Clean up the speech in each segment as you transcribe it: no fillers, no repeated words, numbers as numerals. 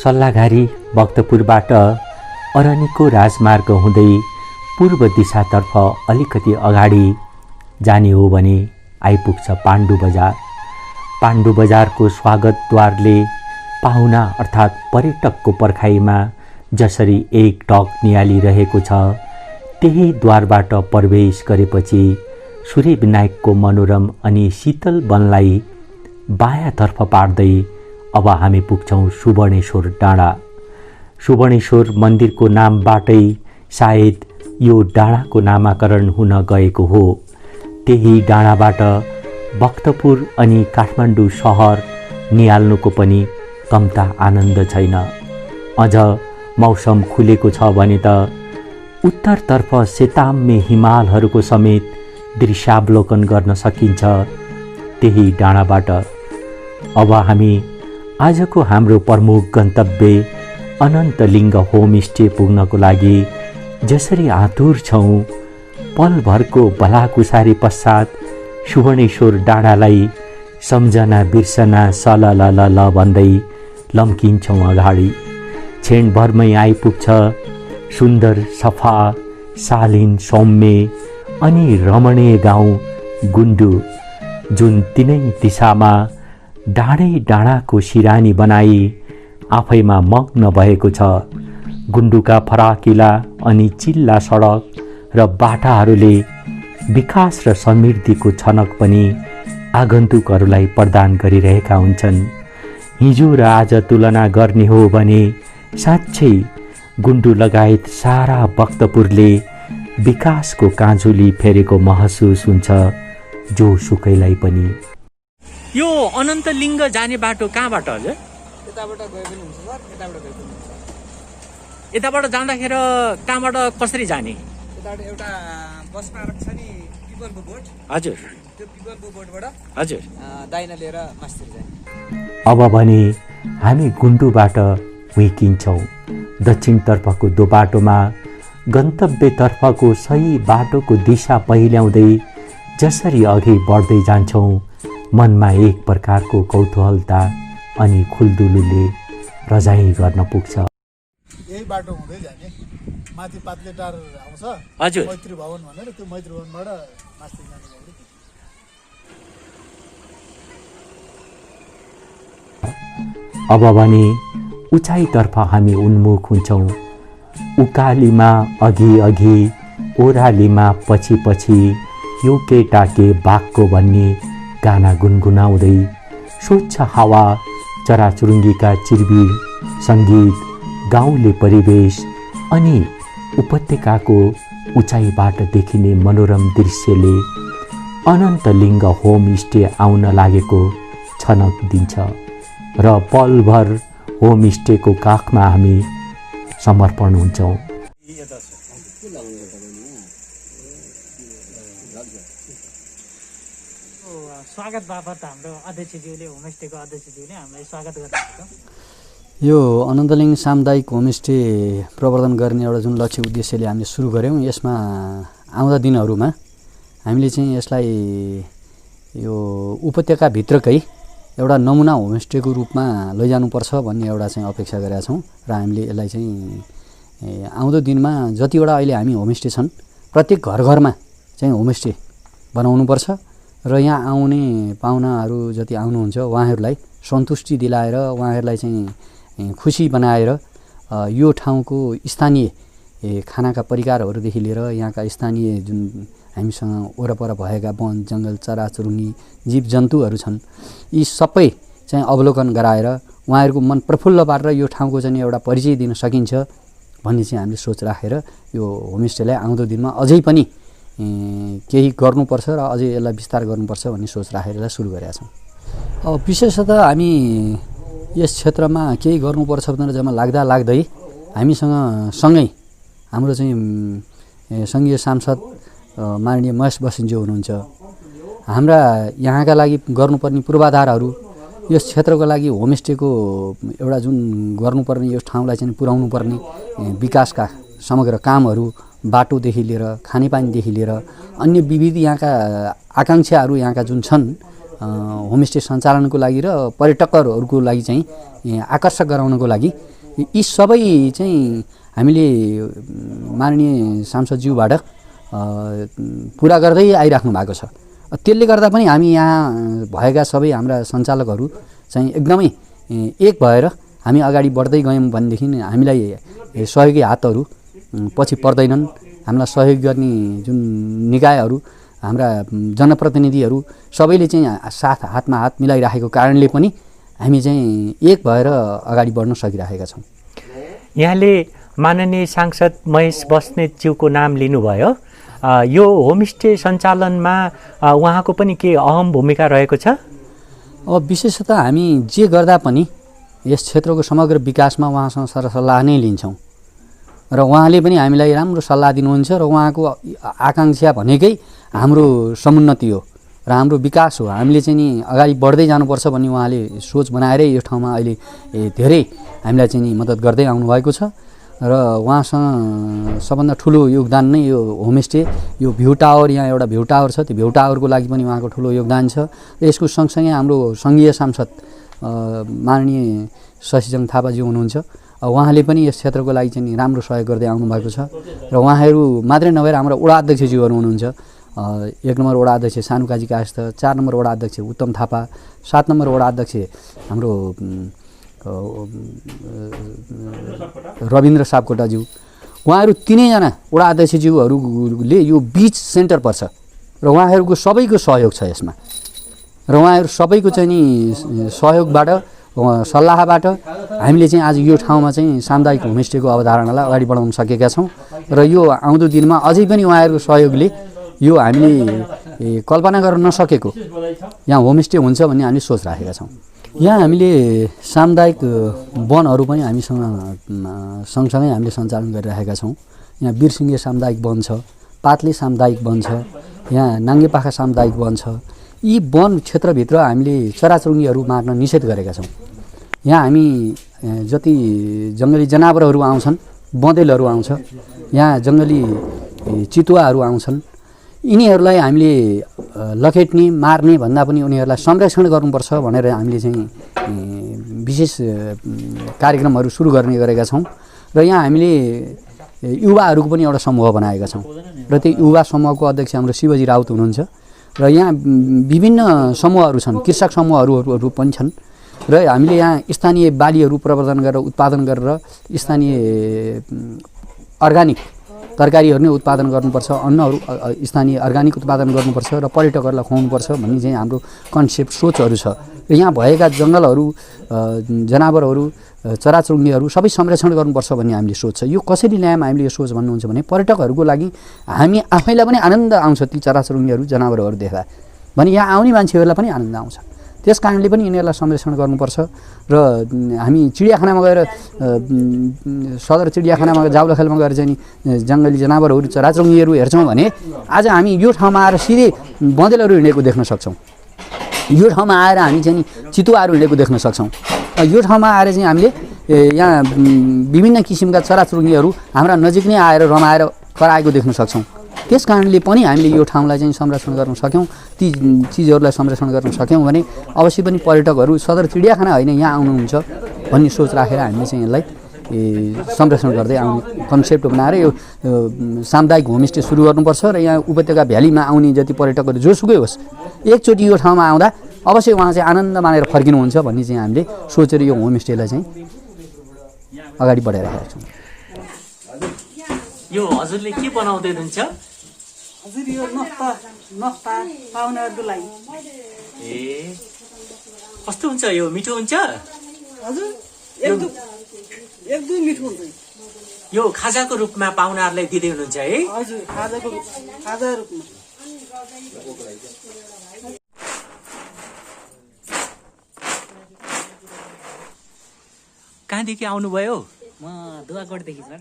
सल्लाघारी भक्तपुरबाट अरनिको राजमार्ग हुँदै पूर्व दिशातर्फ अलिकति अगाडि जाने हो भने आइपुग्छ पाण्डु बजार। पाण्डु बजारको स्वागतद्वारले पाहुना अर्थात् पर्यटकको पर्खाइमा जसरी एक टक नियालिरहेको छ, त्यही द्वारबाट प्रवेश गरेपछि सूर्यविनायकको मनोरम अनि शीतल वनलाई बायाँतर्फ पार्दै अब हामी पुग्छौं सुवर्णेश्वर डाँडा। सुवर्णेश्वर मन्दिरको नामबाटै सायद यो डाँडाको नामाकरण हुन गएको हो। त्यही डाँडाबाट भक्तपुर अनि काठमाडौँ सहर निहाल्नुको पनि कम्ता आनन्द छैन। अझ मौसम खुलेको छ भने त उत्तरतर्फ सेताम्य हिमालहरूको समेत दृश्यावलोकन गर्न सकिन्छ त्यही डाँडाबाट। अब हामी आजको हाम्रो प्रमुख गन्तव्य अनन्तलिङ्ग होमस्टे पुग्नको लागि जसरी आतुर छौँ, पलभरको भलाकुसारी पश्चात सुवर्णेश्वर डाँडालाई सम्झना बिर्सना सललल भन्दै लम्किन्छौँ अगाडि। क्षणभरमै आइपुग्छ सुन्दर सफा शालीन सौम्य अनि रमणीय गाउँ गुन्डु, जुन तिनै दिशामा डाँडै डाँडाको सिरानी बनाई आफैमा मग्न भएको छ। गुन्डुका फराकिला अनि चिल्ला सडक र बाटाहरूले विकास र समृद्धिको छनक पनि आगन्तुकहरूलाई प्रदान गरिरहेका हुन्छन्। हिजो र आज तुलना गर्ने हो भने साँच्चै गुन्डु लगायत सारा भक्तपुरले विकासको काँझुली फेरेको महसुस हुन्छ जोसुकैलाई पनि। यो अनन्तलिङ्ग जाने बाटो कहाँबाट हजुर? यताबाट गए पनि हुन्छ सर, यताबाट गए पनि हुन्छ। यताबाट जाँदाखेरि कहाँबाट कसरी जाने? यताबाट एउटा बसमा आएको छ नि पिपलको बोट, हजुर त्यो पिपलको बोटबाट हजुर दाइना लिएर मास्तिर जाने। अब भने हामी गुन्डुबाट हुइकिन्छौँ दक्षिणतर्फको दो बाटोमा। गन्तव्यतर्फको सही बाटोको दिशा पहिल्याउँदै जसरी अघि बढ्दै जान्छौँ, मनमा एक प्रकारको कौतूहलता अनि खुल्दुलुले रजाइ गर्न पुग्छ। यही बाटो हुँदै जाने, माथि पात्लेटार आउँछ हजुर, मैत्री भवन भनेर, त्यो मैत्री भवनबाट मास्तिर जाने गरी। अब भने उचाइतर्फ हामी उन्मुख हुन्छौँ। उकालीमा अघि अघि, ओह्रालीमा पछि पछि, यो केटाके बाघको भन्ने गाना गुनगुनाउँदै स्वच्छ हावा, चराचुरुङ्गीका चिरबिर सङ्गीत, गाउँले परिवेश अनि उपत्यकाको उचाइबाट देखिने मनोरम दृश्यले अनन्तलिङ्ग होमस्टे आउन लागेको छनक दिन्छ र पलभर होमस्टेको काखमा हामी समर्पण हुन्छौँ। स्वागत बापत हाम्रो अध्यक्षज्यूले, होमस्टेको अध्यक्षज्यूले हामीलाई स्वागत गर्नुहुन्छ। यो अनन्तलिङ्ग सामुदायिक होमस्टे प्रवर्धन गर्ने एउटा जुन लक्ष्य उद्देश्यले हामीले सुरु गऱ्यौँ, यसमा आउँदा दिनहरूमा हामीले चाहिँ यसलाई यो उपत्यकाभित्रकै एउटा नमुना होमस्टेको रूपमा लैजानुपर्छ भन्ने एउटा चाहिँ अपेक्षा गरेका छौँ र हामीले यसलाई चाहिँ आउँदो दिनमा जतिवटा अहिले हामी होमस्टे छन्, प्रत्येक घर घरमा चाहिँ होमस्टे बनाउनुपर्छ र यहाँ आउने पाहुनाहरू जति आउनुहुन्छ उहाँहरूलाई सन्तुष्टि दिलाएर, उहाँहरूलाई चाहिँ खुसी बनाएर यो ठाउँको स्थानीय खानाका परिकारहरूदेखि लिएर यहाँका स्थानीय जुन हामीसँग वरपर भएका वन जङ्गल चराचुरुङ्गी जीवजन्तुहरू छन्, यी सबै चाहिँ अवलोकन गराएर उहाँहरूको मन प्रफुल्ल पारेर यो ठाउँको चाहिँ एउटा परिचय दिन सकिन्छ भन्ने चाहिँ हामीले सोच राखेर यो होमस्टेलाई आउँदो दिनमा अझै पनि केही गर्नुपर्छ र अझै यसलाई विस्तार गर्नुपर्छ भन्ने सोच राखेर यसलाई सुरु गरेका छौँ। अब विशेषतः हामी यस क्षेत्रमा केही गर्नुपर्छ भनेर जम्मा लाग्दै हामीसँग सँगै हाम्रो चाहिँ सङ्घीय सांसद माननीय महेश बस्नेतज्यू हुनुहुन्छ। हाम्रा यहाँका लागि गर्नुपर्ने पूर्वाधारहरू, यस क्षेत्रको लागि होमस्टेको एउटा जुन गर्नुपर्ने यस ठाउँलाई चाहिँ पुर्याउनु पर्ने विकासका समग्र कामहरू, बाटोदेखि लिएर खानेपानीदेखि लिएर अन्य विविध यहाँका आकाङ्क्षाहरू यहाँका जुन छन् होमस्टे सञ्चालनको लागि र पर्यटकहरूको लागि चाहिँ आकर्षक गराउनको लागि यी सबै चाहिँ हामीले माननीय सांसदज्यूबाट पुरा गर्दै आइराख्नु भएको छ। त्यसले गर्दा पनि हामी यहाँ भएका सबै हाम्रा सञ्चालकहरू चाहिँ एकदमै एक भएर हामी अगाडि बढ्दै गयौँ भनेदेखि हामीलाई सहयोगी हातहरू पछि पर्दैनन्। हामीलाई सहयोग गर्ने जुन निकायहरू हाम्रा जनप्रतिनिधिहरू सबैले चाहिँ हातमा हात मिलाइराखेको कारणले पनि हामी चाहिँ एक भएर अगाडि बढ्न सकिरहेका छौँ। यहाँले माननीय सांसद महेश बस्नेतज्यूको नाम लिनुभयो। यो होमस्टे सञ्चालनमा उहाँको पनि के अहम भूमिका रहेको छ? अब विशेषतः हामी जे गर्दा पनि यस क्षेत्रको समग्र विकासमा उहाँसँग सरसल्लाह नै लिन्छौँ र उहाँले पनि हामीलाई राम्रो सल्लाह दिनुहुन्छ र उहाँको आकाङ्क्षा भनेकै हाम्रो समुन्नति हो र हाम्रो विकास हो। हामीले चाहिँ नि अगाडि बढ्दै जानुपर्छ भन्ने उहाँले सोच बनाएरै यो ठाउँमा अहिले धेरै हामीलाई चाहिँ नि मद्दत गर्दै आउनुभएको छ र उहाँसँग सबभन्दा ठुलो योगदान नै यो होमस्टे, यो भ्यू टावर, यहाँ एउटा भ्यू टावर छ, त्यो भ्यू टावरको लागि पनि उहाँको ठुलो योगदान छ। र यसको सँगसँगै हाम्रो सङ्घीय सांसद माननीय शशिजङ थापाज्यू हुनुहुन्छ। उहाँले पनि यस क्षेत्रको लागि चाहिँ राम्रो सहयोग गर्दै आउनुभएको छ र उहाँहरू मात्रै नभएर हाम्रो वडा अध्यक्षज्यूहरू हुनुहुन्छ। 1 नम्बर वडा अध्यक्ष सानुकाजी कायस्थ, 4 नम्बर वडा अध्यक्ष उत्तम थापा, 7 नम्बर वडा अध्यक्ष हाम्रो रविन्द्र सापकोटाज्यू, उहाँहरू तिनैजना वडा अध्यक्षज्यूहरूले यो बीच सेन्टर पर्छ र उहाँहरूको सबैको सहयोग छ यसमा र उहाँहरू सबैको चाहिँ नि सहयोगबाट सल्लाहबाट हामीले चाहिँ आज यो ठाउँमा चाहिँ सामुदायिक होमस्टेको अवधारणालाई अगाडि बढाउन सकेका छौँ र यो आउँदो दिनमा अझै पनि उहाँहरूको सहयोगले यो हामीले कल्पना गर्न नसकेको यहाँ होमस्टे हुन्छ भन्ने हामीले सोच राखेका छौँ। यहाँ हामीले सामुदायिक वनहरू पनि हामीसँग सँगसँगै हामीले सञ्चालन गरिरहेका छौँ। यहाँ बिरसिङ्गे सामुदायिक वन छ, पातले सामुदायिक वन छ, यहाँ नाङ्गेपाखा सामुदायिक वन छ। यी वन क्षेत्रभित्र हामीले चराचुरुङ्गीहरू मार्न निषेध गरेका छौँ। यहाँ हामी जति जङ्गली जनावरहरू आउँछन्, बँदेलहरू आउँछ, यहाँ जङ्गली चितुवाहरू आउँछन्, यिनीहरूलाई हामीले लखेट्ने मार्ने भन्दा पनि उनीहरूलाई संरक्षण गर्नुपर्छ भनेर हामीले चाहिँ विशेष कार्यक्रमहरू सुरु गर्ने गरेका छौँ र यहाँ हामीले युवाहरूको पनि एउटा समूह बनाएका छौँ र त्यो युवा समूहको अध्यक्ष हाम्रो शिवजी राउत हुनुहुन्छ र यहाँ विभिन्न समूहहरू छन्, कृषक समूहहरू पनि छन् र हामीले यहाँ स्थानीय बालीहरू प्रवर्धन गरेर उत्पादन गरेर स्थानीय अर्गानिक तरकारीहरू नै उत्पादन गर्नुपर्छ, अन्नहरू स्थानीय अर्गानिक उत्पादन गर्नुपर्छ र पर्यटकहरूलाई खुवाउनुपर्छ भन्ने चाहिँ हाम्रो कन्सेप्ट सोचहरू छ। र यहाँ भएका जङ्गलहरू, जनावरहरू, चराचुरुङ्गीहरू सबै संरक्षण गर्नुपर्छ भन्ने हामीले सोच छ। यो कसरी ल्यायौँ हामीले यो सोच भन्नुहुन्छ भने पर्यटकहरूको लागि हामी आफैलाई पनि आनन्द आउँछ ती चराचुरुङ्गीहरू, जनावरहरू देख्दा भने यहाँ आउने मान्छेहरूलाई पनि आनन्द आउँछ। त्यस कारणले पनि यिनीहरूलाई संरक्षण गर्नुपर्छ र हामी चिडियाखानामा गएर सदर चिडियाखानामा जाउलाखेलमा गएर चाहिँ जङ्गली जनावरहरू, चराचुरुङ्गीहरू हेर्छौँ भने आज हामी यो ठाउँमा आएर सिधै बँदेलहरू हिँडेको देख्न सक्छौँ। यो ठाउँमा आएर हामी चाहिँ चितुवाहरू हिँडेको देख्न सक्छौँ। यो ठाउँमा आएर चाहिँ हामीले यहाँ विभिन्न किसिमका चराचुरुङ्गीहरू हाम्रा नजिक नै आएर रमाएर कराएको देख्न सक्छौँ। त्यस कारणले पनि हामीले यो ठाउँलाई चाहिँ संरक्षण गर्न सक्यौँ, ती चिजहरूलाई संरक्षण गर्न सक्यौँ भने अवश्य पनि पर्यटकहरू सदर चिडियाखाना होइन यहाँ आउनुहुन्छ भन्ने सोच राखेर हामीले चाहिँ यसलाई संरक्षण गर्दै आउने कन्सेप्ट बनाएर यो सामुदायिक होमस्टे सुरु गर्नुपर्छ र यहाँ उपत्यका भ्यालीमा आउने जति पर्यटकहरू जोसुकै होस् एकचोटि यो ठाउँमा आउँदा अवश्य उहाँ चाहिँ आनन्द मानेर फर्किनुहुन्छ भन्ने चाहिँ हामीले सोचेर यो होमस्टेलाई चाहिँ अगाडि बढाइरहेका छौँ। यो हजुरले के बनाउँदै हुनुहुन्छ? हजुर यो नस्ता पाहुनाहरूको लागि। ए कस्तो हुन्छ यो? मिठो हुन्छ? हजुर एकदम मिठो हुन्छ। यो खाजाको रूपमा पाहुनाहरूलाई दिँदै हुनुहुन्छ है? हजुर खाजा रूपमा। कहाँदेखि आउनुभयो? म दुवाकोटदेखि सर।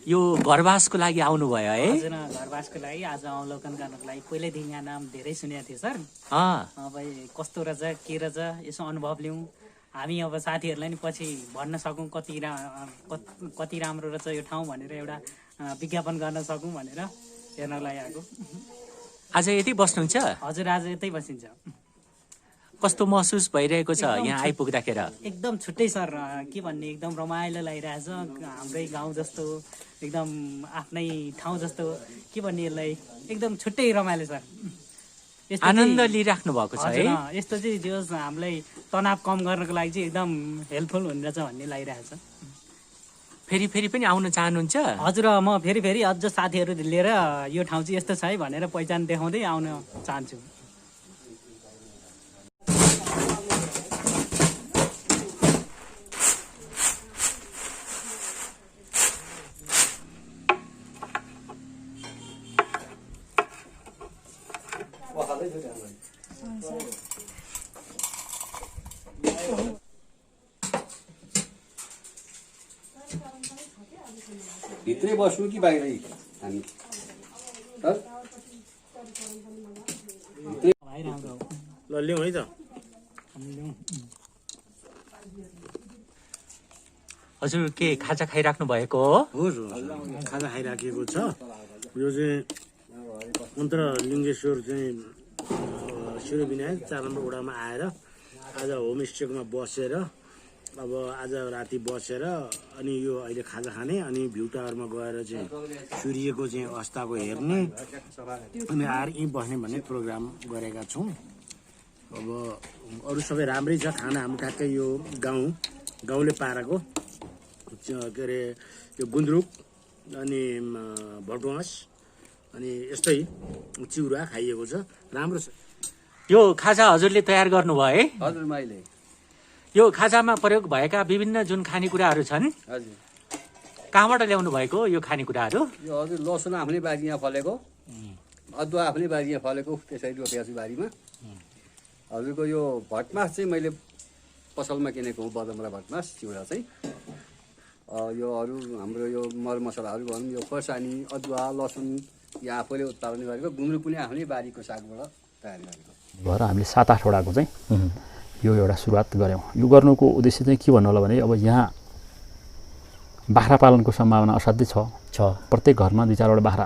यो घरवासको लागि आउनुभयो है? हजुर घरवासको लागि आज अवलोकन गर्नको लागि। पहिल्यैदेखि यहाँ नाम धेरै सुनेको थिएँ सर। अब कस्तो रहेछ के रहेछ यसो अनुभव लिउँ, हामी अब साथीहरूलाई नि पछि भन्न सकौँ कति राम्रो रहेछ यो ठाउँ भनेर एउटा विज्ञापन गर्न सकौँ भनेर हेर्नको लागि आएको। आज यतै बस्नुहुन्छ? हजुर आज यतै बसिन्छ। कस्तो महसुस भइरहेको छ यहाँ आइपुग्दाखेरि? एकदम छुट्टै सर, के भन्ने, एकदम रमाइलो लागिरहेछ। हाम्रै गाउँ जस्तो, एकदम आफ्नै ठाउँ जस्तो, के भन्ने यसलाई, एकदम छुट्टै रमाइलो सर। यस्तो आनन्द चाहिँ- लिइराख्नु भएको छ हजुर, है? यस्तो चाहिँ जो हामीलाई तनाव कम गर्नको लागि चाहिँ एकदम हेल्पफुल हुनेरहेछ भन्ने लागिरहेछ। फेरि फेरि पनि आउन चाहनुहुन्छ? हजुर, म फेरि फेरि अझ साथीहरू लिएर यो ठाउँ चाहिँ यस्तो छ है भनेर पहिचान देखाउँदै आउन चाहन्छु। भित्रै बस्नु कि बाहिरै हामी? भाइ राम्रो हो। ल लिउँ है त। हजुर के खाजा खाइराख्नु भएको हो? खाजा खाइराखेको छ। यो चाहिँ अन्तरलिङ्गेश्वर चाहिँ शिरोविनायक 4 नम्बर वडामा आएर आज होमस्टेमा बसेर, अब आज राति बसेर अनि यो अहिले खाजा खाने, अनि भ्यू टावरमा गएर चाहिँ सूर्यको चाहिँ अस्ताको हेर्ने, अनि आएर यहीँ बस्ने भन्ने प्रोग्राम गरेका छौँ। अब अरू सबै राम्रै छ। खाना हाम्रो ठ्याक्कै यो गाउँले पाराको के अरे यो गुन्द्रुक अनि भटमास अनि यस्तै चिउरा खाइएको छ, राम्रो छ। यो खाजा हजुरले तयार गर्नुभयो है? हजुर, मैले। यो खाजामा प्रयोग भएका विभिन्न जुन खानेकुराहरू छन्, हजुर, कहाँबाट ल्याउनु भएको यो खानेकुराहरू? यो हजुर लसुन आफ्नै बारीमा फलेको, अदुवा आफ्नै बारीमा फलेको, त्यसरी रोपेको छु बारीमा। हजुरको यो भटमास चाहिँ मैले पसलमा किनेको हुँ, बदमरा भटमास चिउरा चाहिँ। यो अरू हाम्रो यो मरमसलाहरू भनौँ, यो खोर्सानी, अदुवा, लसुन यो आफूले उत्पादन गरेको, गुन्द्रुक पनि आफ्नै बारीको सागबाट तयार गरेको भएर हामीले 7-8 वडाको चाहिँ यो एउटा सुरुवात गऱ्यौँ। यो गर्नुको उद्देश्य चाहिँ के भन्नु होला भने, अब यहाँ बाख्रा पालनको सम्भावना असाध्यै छ। प्रत्येक घरमा 2-4 वटा बाख्रा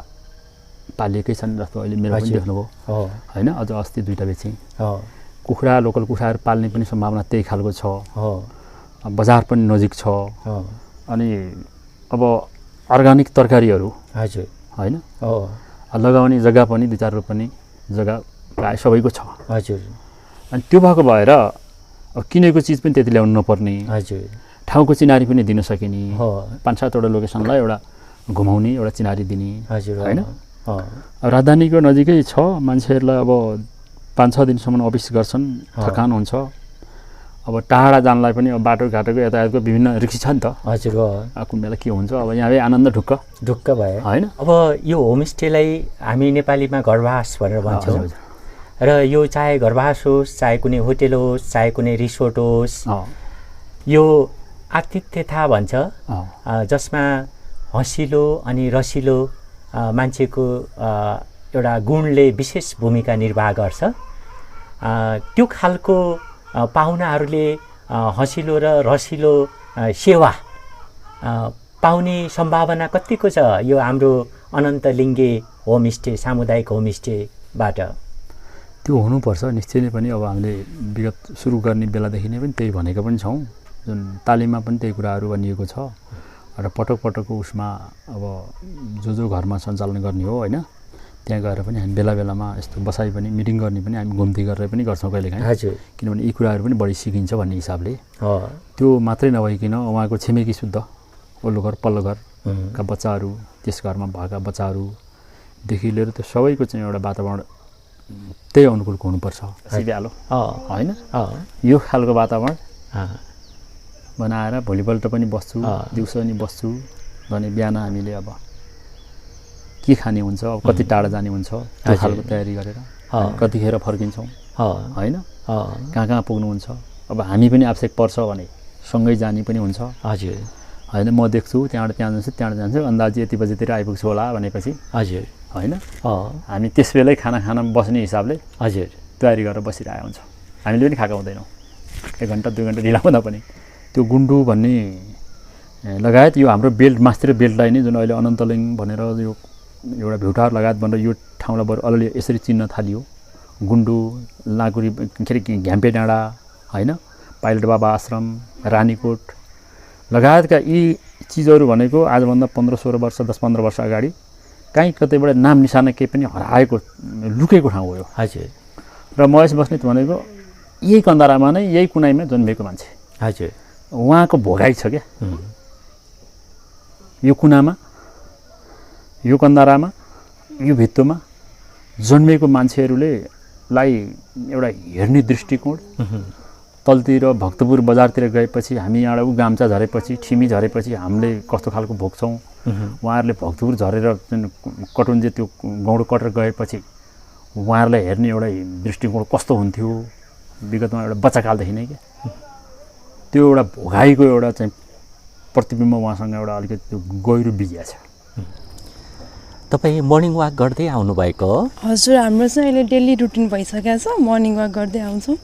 पालिएकै छन्, जस्तो अहिले मेरो पनि देख्नुभयो होइन। अझ अस्ति 2टा बेचेँ। कुखुरा, लोकल कुखुराहरू पाल्ने पनि सम्भावना त्यही खालको छ। बजार पनि नजिक छ। अनि अब अर्ग्यानिक तरकारीहरू हजुर होइन लगाउने जग्गा पनि 2-4 रोपनी जग्गा प्रायः सबैको छ। हजुर। अनि त्यो भएको भएर अब किनेको चिज पनि त्यति ल्याउनु नपर्ने, हजुर, ठाउँको चिनारी पनि दिन सकिने, हो 5-7 वटा लोकेसनलाई एउटा घुमाउने, एउटा चिनारी दिने, हजुर होइन। हो राजधानीको नजिकै छ, मान्छेहरूलाई अब 5-6 दिनसम्म अफिस गर्छन्, थकान हुन्छ। अब टाढा जानलाई पनि अब बाटोघाटोको यातायातको विभिन्न रिक्सी छ नि त। हजुर हो। कुन बेला के हुन्छ, अब यहाँले आनन्द ढुक्क भयो होइन। अब यो होमस्टेलाई हामी नेपालीमा घरवास भनेर भन्छौँ र यो चाहे घरवास होस्, चाहे कुनै होटेल होस्, चाहे कुनै रिसोर्ट होस्, यो आतिथ्यता भन्छ, जसमा हँसिलो अनि रसिलो मान्छेको एउटा गुणले विशेष भूमिका निर्वाह गर्छ। त्यो खालको पाहुनाहरूले हँसिलो र रसिलो सेवा पाउने सम्भावना कतिको छ यो हाम्रो अनन्तलिङ्गे होमस्टे, सामुदायिक होमस्टेबाट? त्यो हुनुपर्छ निश्चय नै पनि। अब हामीले विगत सुरु गर्ने बेलादेखि नै पनि त्यही भनेको पनि छौँ, जुन तालिममा पनि त्यही कुराहरू भनिएको छ। र पटकको उसमा अब जो घरमा सञ्चालन गर्ने हो होइन, त्यहाँ गएर पनि हामी बेला बेलामा यस्तो बसाइ पनि, मिटिङ गर्ने पनि हामी घुम्ती गरेर पनि गर्छौँ कहिलेकाहीँ। हजुर। किनभने यी कुराहरू पनि बढी सिकिन्छ भन्ने हिसाबले। त्यो मात्रै नभइकन उहाँको छिमेकी शुद्ध वल्लो घर पल्लो घरका बच्चाहरू, त्यस घरमा भएका बच्चाहरूदेखि लिएर त्यो सबैको चाहिँ एउटा वातावरण त्यही अनुकूलको हुनुपर्छ। सिध्यालो होइन, यो खालको वातावरण बनाएर भोलिपल्ट पनि बस्छु, दिउँसो पनि बस्छु भने बिहान हामीले अब के खाने हुन्छ, अब कति टाढा जाने हुन्छ, त्यो खालको तयारी गरेर कतिखेर फर्किन्छौँ होइन, कहाँ पुग्नुहुन्छ। अब हामी पनि आवश्यक पर्छ भने सँगै जाने पनि हुन्छ। हजुर होइन, म देख्छु त्यहाँबाट त्यहाँ जान्छु अन्दाजी यति बजीतिर आइपुग्छु होला भनेपछि हजुर होइन, हामी त्यस बेलै खाना खान बस्ने हिसाबले हजुर तयारी गरेर बसिरहेको हुन्छ। हामीले पनि खाएको हुँदैनौँ, 1 घन्टा 2 घन्टा ढिला हुँदा पनि। त्यो गुन्डु भन्ने लगायत यो हाम्रो बेल्ट, मास्तिर बेल्टलाई नै जुन अहिले अनन्तलिङ भनेर यो एउटा भ्युटार लगायत भनेर यो ठाउँलाई बरु अलि यसरी चिन्न थालियो गुन्डु, लाँकुरी के अरे घ्याम्पे डाँडा होइन, पाइलट बाबा आश्रम, रानीकोट लगायतका यी चिजहरू भनेको आजभन्दा 15-16 वर्ष 10-15 वर्ष अगाडि कहीँ कतैबाट नाम निशाना केही पनि हराएको लुकेको ठाउँ हो यो। हजुर। र महेश बस्नेत भनेको यही कन्दरामा नै यही कुनाइमा जन्मेको मान्छे। हजुर। उहाँको भोगाइ छ क्या यो कुनामा, यो कन्दरामा, यो भित्तोमा जन्मेको मान्छेहरूले लाई एउटा हेर्ने दृष्टिकोण तलतिर भक्तपुर बजारतिर गएपछि हामी यहाँबाट ऊ गाम्चा झरेपछि ठिमी झरेपछि हामीले कस्तो खालको भोग्छौँ, उहाँहरूले भक्तपुर झरेर कटुन्जे त्यो गौँडो कटेर गएपछि उहाँहरूलाई हेर्ने एउटा दृष्टिकोण कस्तो हुन्थ्यो विगतमा एउटा बच्चाकालदेखि नै क्या त्यो एउटा भोगाइको एउटा चाहिँ प्रतिबिम्ब उहाँसँग एउटा अलिकति त्यो गहिरो बिजिया छ। तपाईँ मर्निङ वाक गर्दै आउनुभएको हो? हजुर, हाम्रो चाहिँ अहिले डेली रुटिन भइसकेको छ, मर्निङ वाक गर्दै आउँछौँ।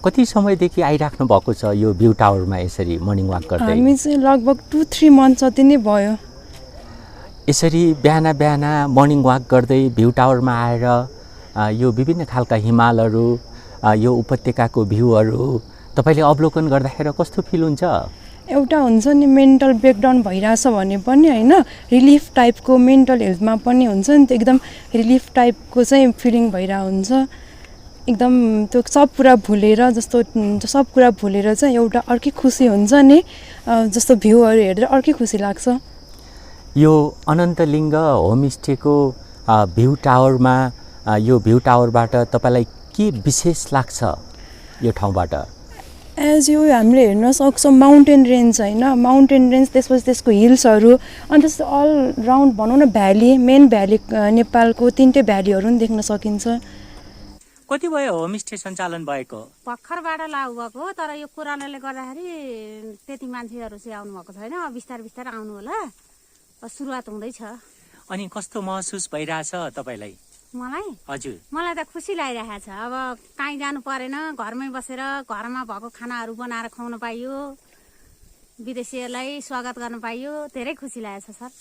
कति समयदेखि आइराख्नु भएको छ यो भ्यू टावरमा यसरी मर्निङ वाक गर्दै? हामी चाहिँ लगभग 2-3 मन्थ जति नै भयो। यसरी बिहान बिहान मर्निङ वाक गर्दै भ्यू टावरमा आएर यो विभिन्न खालका हिमालहरू, यो उपत्यकाको भ्यूहरू तपाईँले अवलोकन गर्दाखेरि कस्तो फिल हुन्छ? एउटा हुन्छ नि मेन्टल ब्रेकडाउन भइरहेछ भने पनि होइन, रिलिफ टाइपको मेन्टल हेल्थमा पनि हुन्छ नि, त्यो एकदम रिलिफ टाइपको चाहिँ फिलिङ भइरहेको हुन्छ। एकदम त्यो सब कुरा भुलेर जस्तो सब कुरा भुलेर चाहिँ एउटा अर्कै खुसी हुन्छ नि, जस्तो भ्यूहरू हेर्दा अर्कै खुसी लाग्छ। यो अनन्तलिङ्ग होमस्टेको भ्यू टावरमा, यो भ्यू टावरबाट तपाईँलाई के विशेष लाग्छ यो ठाउँबाट? एज यो हामीले हेर्न सक्छौँ माउन्टेन रेन्ज होइन, माउन्टेन रेन्ज त्यसपछि त्यसको हिल्सहरू अनि त्यस्तो अल राउन्ड भनौँ न भ्याली, मेन भ्याली नेपालको 3टै भ्यालीहरू पनि देख्न सकिन्छ। कति भयो होमस्टे सञ्चालन भएको? भर्खरबाट लागु भएको हो, तर यो कोरोनाले गर्दाखेरि त्यति मान्छेहरू चाहिँ आउनु भएको छैन, बिस्तारै बिस्तारै आउनु होला, सुरुवात हुँदैछ। अनि कस्तो महसुस भइरहेछ तपाईँलाई? मलाई? हजुर, मलाई त खुसी लागिरहेको छ। अब कहीँ जानु परेन, घरमै बसेर घरमा भएको खानाहरू बनाएर खुवाउन पाइयो, विदेशीहरूलाई स्वागत गर्न पाइयो, धेरै खुसी लागेको छ सर।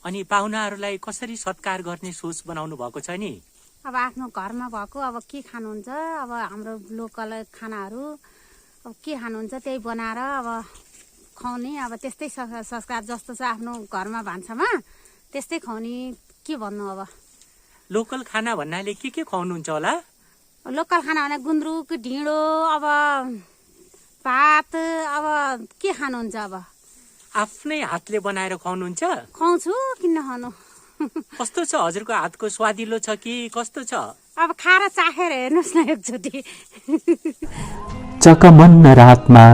अनि पाहुनाहरूलाई कसरी सत्कार गर्ने सोच बनाउनु भएको छ नि? अब आफ्नो घरमा भएको अब के खानुहुन्छ, अब हाम्रो लोकल खानाहरू अब के खानुहुन्छ त्यही बनाएर अब खुवाउने, अब त्यस्तै संस्कार जस्तो छ आफ्नो घरमा भान्सामा त्यस्तै खुवाउने, के भन्नु। अब लोकल खाना भन्नाले के खुवाउनुहुन्छ होला? लोकल खाना भने गुन्द्रुक, ढिँडो, अब भात, अब के खानुहुन्छ? अब आफ्नै हातले बनाएर खुवाउनुहुन्छ? खुवाउँछु, किन नखानु। कस्तो छ हजुरको हातको, स्वादिलो छ कि कस्तो छ? अब खाएर चाखेर हेर्नुहोस् न एकचोटि। चकमन्न रातमा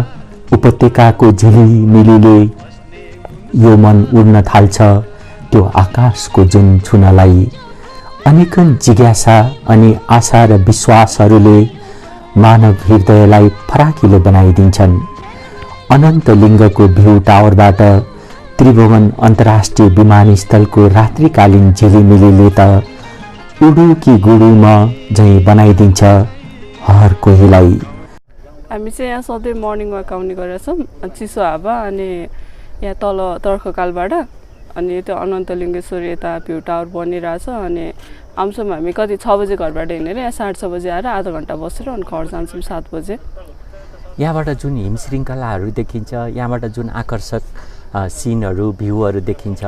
उपत्यकाको झिलिमिलीले यो मन उड्न थाल्छ त्यो आकाशको जुन छुनलाई। अनेकन जिज्ञासा अनि आशा र विश्वासहरूले मानव हृदयलाई फराकिलो बनाइदिन्छन्। अनन्तलिङ्गको भ्यू टावरबाट त्रिभुवन अन्तर्राष्ट्रिय विमानस्थलको रात्रिकालीन झिलिमिलीले त उडु कि गुडुमा झैँ बनाइदिन्छ हर कोहीलाई। हामी चाहिँ यहाँ सधैँ मर्निङ वाक आउने गरेका छौँ, चिसो हावा अनि यहाँ तल तर्खकालबाट, अनि त्यो अनन्तलिङ्गेश्वर यता भ्यू टावर बनिरहेछ। अनि आउँछौँ हामी कति 6 बजे घरबाट हिँडेर यहाँ 6:30 बजे आएर आधा घन्टा बसेर अनि घर जान्छौँ 7 बजे। यहाँबाट जुन हिम श्रृङ्खलाहरू देखिन्छ, यहाँबाट जुन आकर्षक सिनहरू भ्यूहरू देखिन्छ,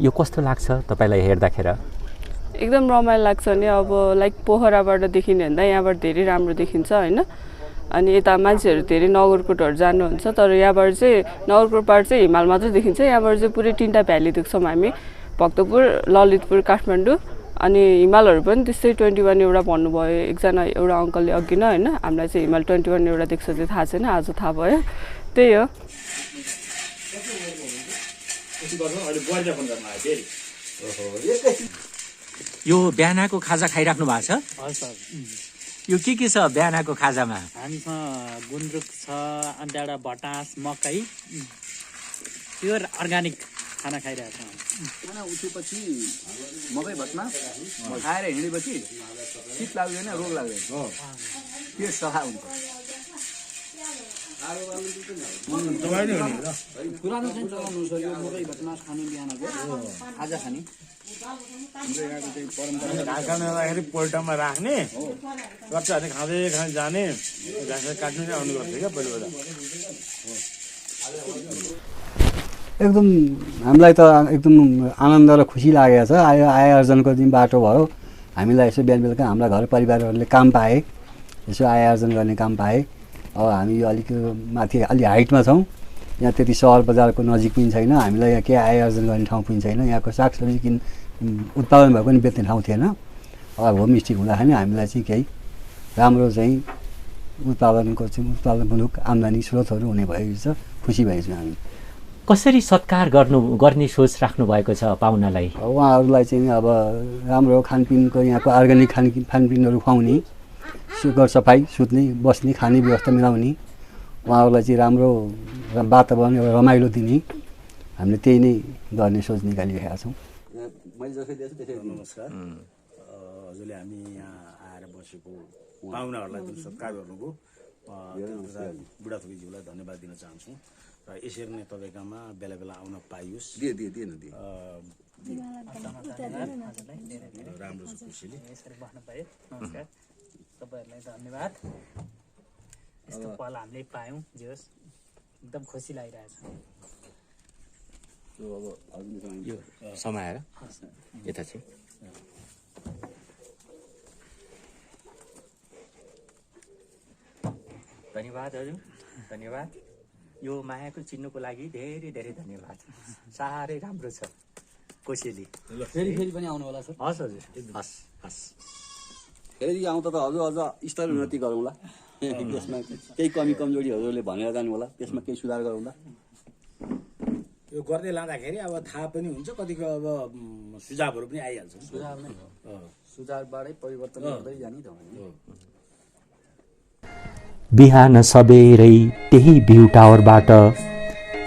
यो कस्तो लाग्छ तपाईँलाई हेर्दाखेरि? एकदम रमाइलो लाग्छ नि। अब लाइक पोखराबाट देखिने भन्दा यहाँबाट धेरै राम्रो देखिन्छ होइन। अनि यता मान्छेहरू धेरै नगरकोटहरू जानुहुन्छ, तर यहाँबाट चाहिँ नगरकोटबाट चाहिँ हिमाल मात्रै देखिन्छ, यहाँबाट चाहिँ पुरै 3टा भ्याली देख्छौँ हामी, भक्तपुर, ललितपुर, काठमाडौँ। अनि हिमालहरू पनि त्यस्तै 21 एउटा भन्नुभयो एकजना एउटा अङ्कलले अघि नै होइन। हामीलाई चाहिँ हिमाल 21 एउटा देख्छ चाहिँ थाहा छैन, आज थाहा भयो। त्यही हो। यो बिहानको खाजा खाइराख्नु भएको छ? हजुर। यो के छ बिहानको खाजामा? हामीसँग गुन्द्रुक छ, अनि त्यहाँबाट भटास, मकै, प्योर अर्ग्यानिक खाना खाइरहेको छौँ। खाना उठेपछि मकै भत्मा खाएर हिँडेपछि शीत लाग्दैन, रोग लाग्दैन, पेट सफा हुन्छ। पुरानो चाहिँ चलाउनु सर यो मकै भात मास खाने बिहानको आज खाने घाँस खान जाँदाखेरि पोल्टामा राख्ने बच्चाहरूले खाँदै खाँदै जाने घाँस काट्नु नै आउनु गर्थ्यो क्या पहिला पहिला एकदम हामीलाई त एकदम आनन्द र खुसी लागेको छ आय आर्जनको दिन बाटो भयो हामीलाई यसो बिहान बेलुका हाम्रा घर परिवारहरूले काम पाए यसो आय आर्जन गर्ने काम पाए अब हामी यो अलिक माथि अलि हाइटमा छौँ यहाँ त्यति सहर बजारको नजिक पनि छैन हामीलाई यहाँ केही आय आर्जन गर्ने ठाउँ पनि छैन यहाँको सागसब्जी उत्पादन भएको पनि बेच्ने ठाउँ थिएन अब होमस्टे हुँदाखेरि हामीलाई चाहिँ केही राम्रो चाहिँ उत्पादनमूलक आम्दानी स्रोतहरू हुने भएको छ खुसी भएको छौँ हामी कसरी सत्कार गर्ने सोच राख्नु भएको छ पाहुनालाई उहाँहरूलाई चाहिँ अब राम्रो खानपिनको यहाँको अर्ग्यानिक खानपिनहरू खुवाउने घर सफाइ सुत्ने बस्ने खाने व्यवस्था मिलाउने उहाँहरूलाई चाहिँ राम्रो वातावरण एउटा रमाइलो दिने हामीले त्यही नै गर्ने सोच निकालिरहेका छौँ। नमस्कार हजुरले हामी यहाँ आएर बसेको पाहुनाहरूलाई जुन सत्कार गर्नुभयो बुढाथोकीज्यूलाई धन्यवाद दिन चाहन्छु र यसरी नै तपाईँकोमा बेला बेला आउन पाइयोस् राम्रो छ खुसीले नमस्कार तपाईँहरूलाई धन्यवाद यस्तो पल हामीले पायौँ जोस् एकदम खुसी लागिरहेछ यो समाएर यता चाहिँ धन्यवाद हजुर धन्यवाद यो मायाको चिन्नुको लागि धेरै धेरै धन्यवाद साह्रै राम्रो छ कोसेली फेरि पनि आउनु होला सर हस् हजुर हस् हस् फेरि आउँदा त हजुर अझ स्तर उन्नति गरौँला त्यसमा केही कमी कमजोरी हजुरले भनेर जानु होला त्यसमा केही सुधार गरौँला यो गर्दै लाँदाखेरि अब थाहा पनि हुन्छ कतिको अब सुझावहरू पनि आइहाल्छ सुझावबाटै परिवर्तन गर्दै जाने त बिहान सबेरै त्यही भ्यू टावरबाट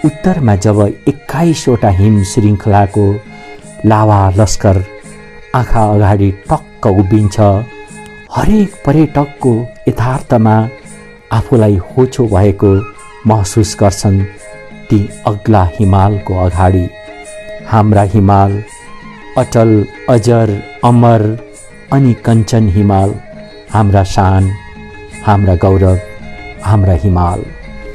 उत्तरमा जब 21वटा हिम श्रृङ्खलाको लावा लस्कर आँखा अगाडि टक्क उभिन्छ हरेक पर्यटकको यथार्थमा आफूलाई होचो भएको महसुस गर्छन् ती अग्ला हिमालको अगाडि हाम्रा हिमाल अटल अजर अमर अनि कञ्चन हिमाल हाम्रा शान हाम्रा गौरव हाम्रा हिमाल।